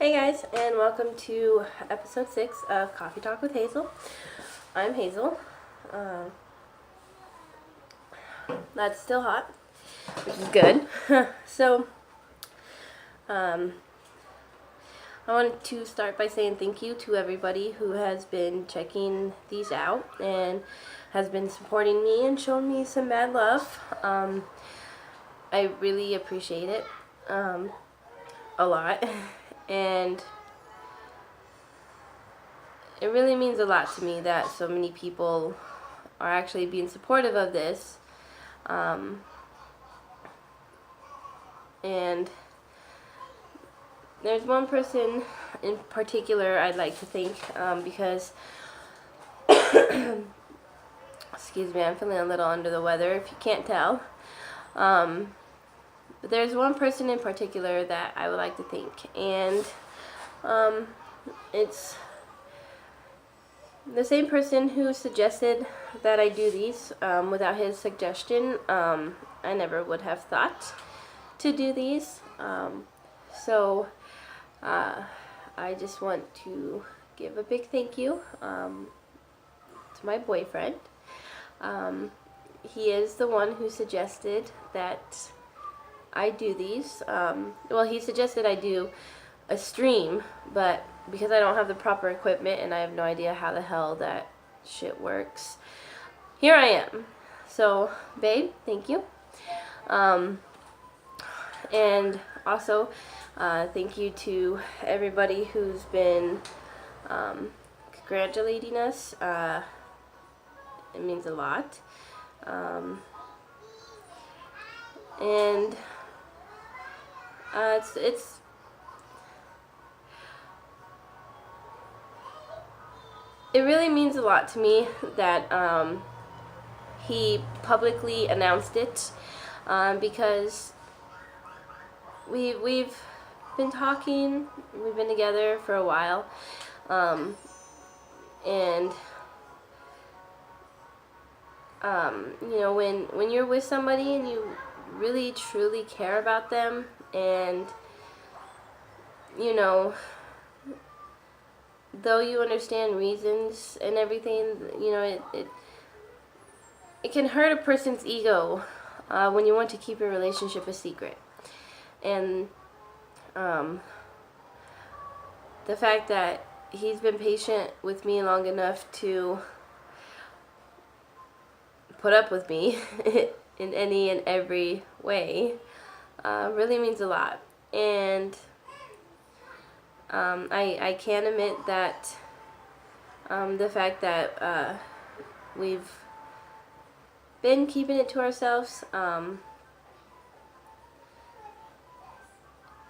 Hey guys, and welcome to episode 6 of Coffee Talk with Hazel. I'm Hazel. That's still hot, which is good. So, I wanted to start by saying thank you to everybody who has been checking these out and has been supporting me and showing me some mad love. I really appreciate it a lot, and it really means a lot to me that so many people are actually being supportive of this. And there's one person in particular I'd like to thank because, excuse me, I'm feeling a little under the weather if you can't tell. But there's one person in particular that I would like to thank, and it's the same person who suggested that I do these. Without his suggestion, I never would have thought to do these. So I just want to give a big thank you to my boyfriend. He is the one who suggested that I do these. Well, he suggested I do a stream, but because I don't have the proper equipment and I have no idea how the hell that shit works, here I am. So, babe, thank you. And also, thank you to everybody who's been congratulating us. It means a lot. And it's it really means a lot to me that he publicly announced it, because we've been talking, we've been together for a while, and you know, when you're with somebody and you really truly care about them, and you know, though you understand reasons and everything, you know, it can hurt a person's ego when you want to keep your relationship a secret. And the fact that he's been patient with me long enough to put up with me in any and every way really means a lot. And I can admit that the fact that we've been keeping it to ourselves,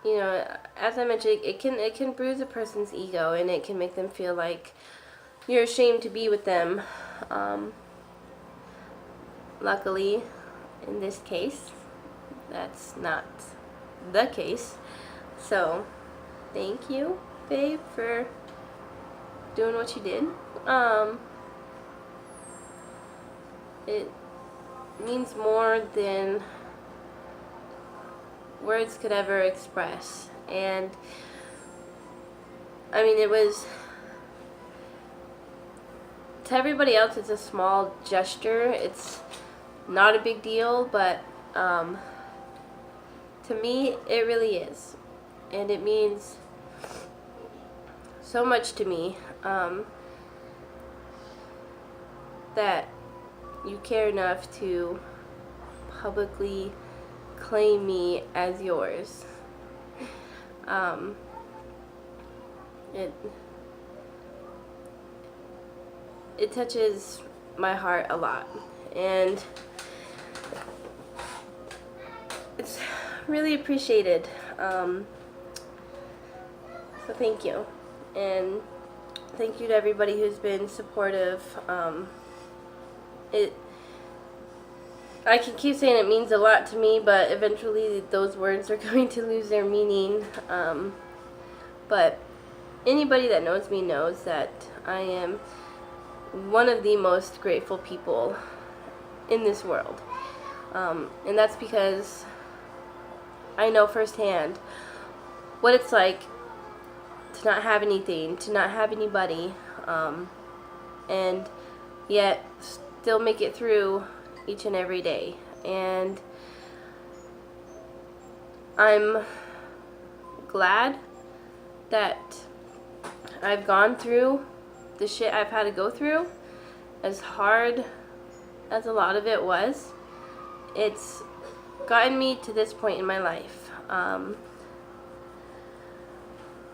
you know, as I mentioned, it can bruise a person's ego, and it can make them feel like you're ashamed to be with them. Luckily, in this case, that's not the case. So, thank you, babe, for doing what you did. It means more than words could ever express. And I mean, it was, to everybody else it's a small gesture, it's not a big deal, but to me it really is, and it means so much to me that you care enough to publicly claim me as yours. It touches my heart a lot, and it's really appreciated. So thank you, and thank you to everybody who's been supportive. I can keep saying it means a lot to me, but eventually those words are going to lose their meaning. But anybody that knows me knows that I am one of the most grateful people in this world. And that's because I know firsthand what it's like to not have anything, to not have anybody, and yet still make it through each and every day. And I'm glad that I've gone through the shit I've had to go through. As hard as a lot of it was, it's gotten me to this point in my life,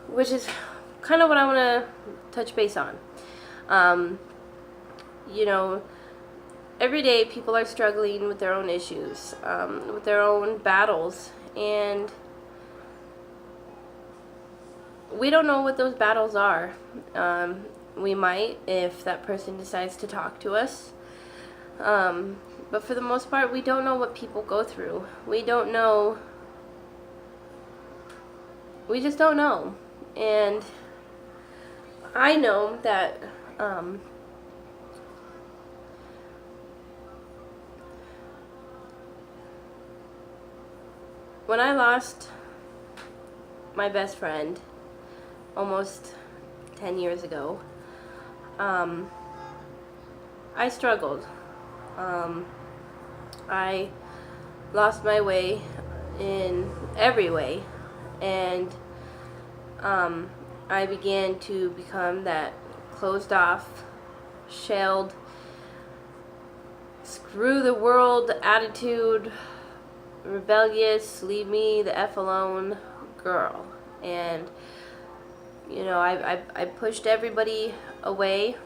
which is kind of what I want to touch base on. You know, every day people are struggling with their own issues, with their own battles, and we don't know what those battles are. We might if that person decides to talk to us. But for the most part, we don't know what people go through. We don't know. We just don't know. And I know that when I lost my best friend almost 10 years ago, I struggled. I lost my way in every way, and I began to become that closed off, shelled, screw the world attitude, rebellious, leave me the F alone girl. And you know, I pushed everybody away,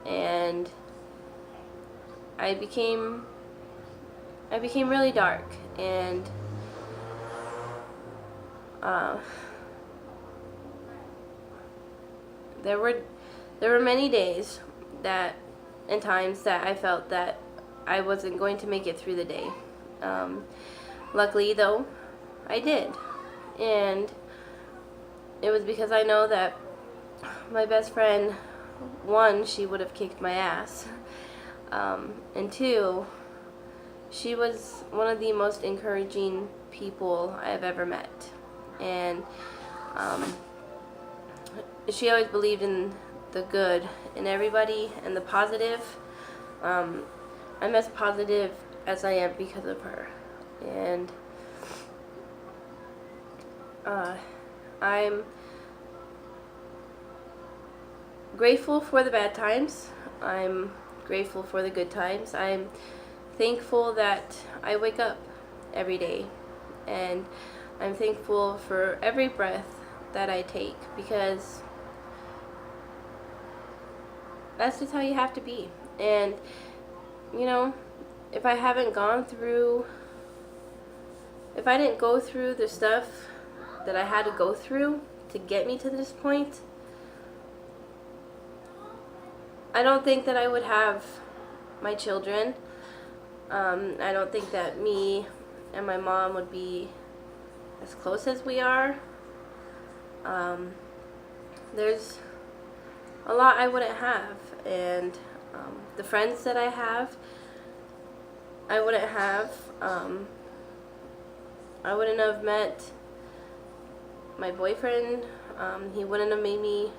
and I became really dark, and there were many days that and times that I felt that I wasn't going to make it through the day. Luckily though, I did, and it was because I know that my best friend, one, she would have kicked my ass, and two, she was one of the most encouraging people I have ever met. And she always believed in the good in everybody and the positive. I'm as positive as I am because of her. And I'm grateful for the bad times. I'm grateful for the good times. I'm thankful that I wake up every day, and I'm thankful for every breath that I take, because that's just how you have to be. And you know, if I didn't go through the stuff that I had to go through to get me to this point, I don't think that I would have my children. I don't think that me and my mom would be as close as we are. There's a lot I wouldn't have, and the friends that I have, I wouldn't have. I wouldn't have met my boyfriend. He wouldn't have made me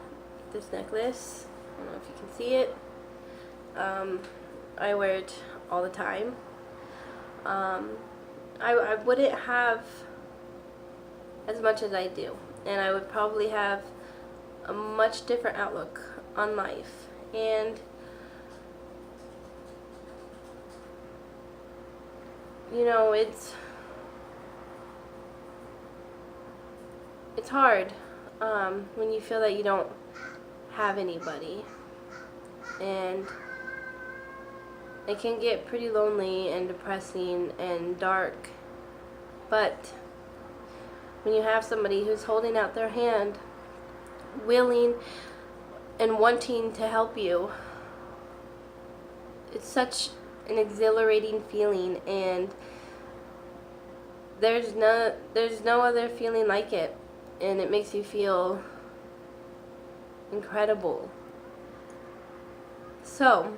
this necklace. I don't know if you can see it. I wear it all the time. I wouldn't have as much as I do, and I would probably have a much different outlook on life. And you know, it's hard when you feel that you don't have anybody, and it can get pretty lonely and depressing and dark. But when you have somebody who's holding out their hand, willing and wanting to help you, it's such an exhilarating feeling, and there's no other feeling like it, and it makes you feel incredible. So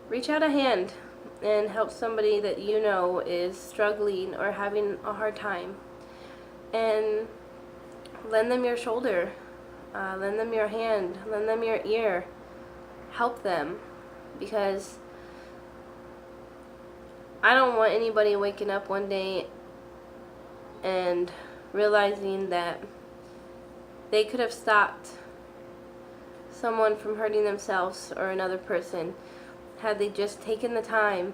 reach out a hand and help somebody that you know is struggling or having a hard time, and lend them your shoulder, lend them your hand, lend them your ear, help them, because I don't want anybody waking up one day and realizing that they could have stopped someone from hurting themselves or another person had they just taken the time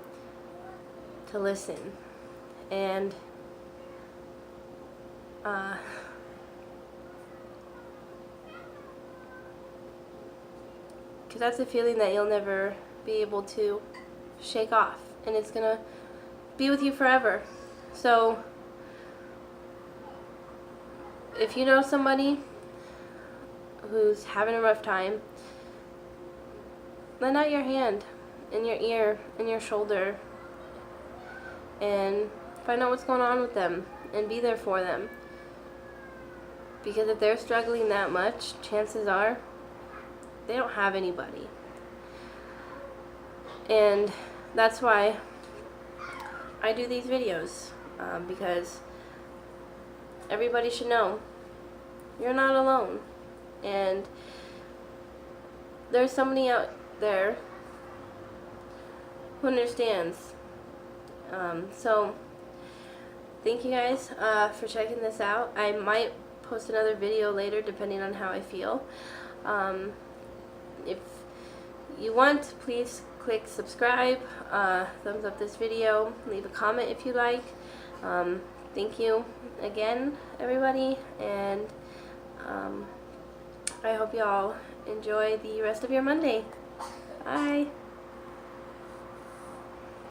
to listen. And because that's a feeling that you'll never be able to shake off, and it's gonna be with you forever. So if you know somebody who's having a rough time, lend out your hand and your ear and your shoulder and find out what's going on with them and be there for them. Because if they're struggling that much, chances are they don't have anybody. And that's why I do these videos, because everybody should know you're not alone. And there's somebody out there who understands. So thank you guys for checking this out. I might post another video later depending on how I feel. If you want, please click subscribe, thumbs up this video, leave a comment if you like. Thank you again, everybody, and I hope you all enjoy the rest of your Monday. Bye.